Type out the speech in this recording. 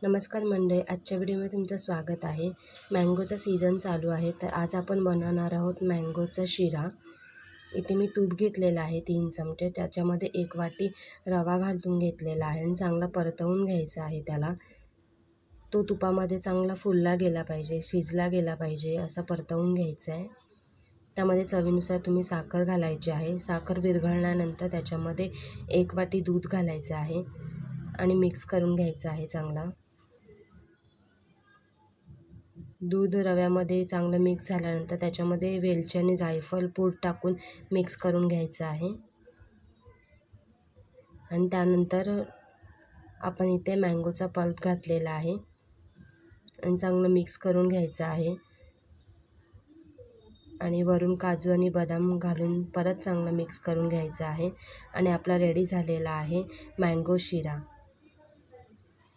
नमस्कार मंडळी, आजच्या व्हिडिओमध्ये तुमचं स्वागत आहे। मँगोचा सीझन चालू आहे, तर आज आपण बनवणार आहोत मँगोचा शिरा। इथे मी तूप घेतलेलं आहे 3 चमचे, त्याच्यामध्ये 1 वाटी रवा घालून घेतलेला आहे आणि चांगला परतवून घ्यायचा आहे त्याला। तो तुपामध्ये चांगला फुलला गेला पाहिजे, शिजला गेला पाहिजे, असा परतवून घ्यायचा आहे। त्यामध्ये चवीनुसार तुम्ही साखर घालायची आहे। साखर विरघळल्यानंतर त्याच्यामध्ये 1 वाटी दूध घालायचं आहे आणि मिक्स करून घ्यायचं आहे चांगला। दूध रव्यामध्ये चांगलं मिक्स झाल्यानंतर त्याच्यामध्ये वेलची आणि जायफळ पूड टाकून मिक्स करून घ्यायचं आहे आणि त्यानंतर आपण इथे मँगोचा पल्प घातलेला आहे आणि चांगलं मिक्स करून घ्यायचं आहे आणि वरून काजू आणि बदाम घालून परत चांगलं मिक्स करून घ्यायचं आहे आणि आपला रेडी झालेला आहे मँगो शिरा।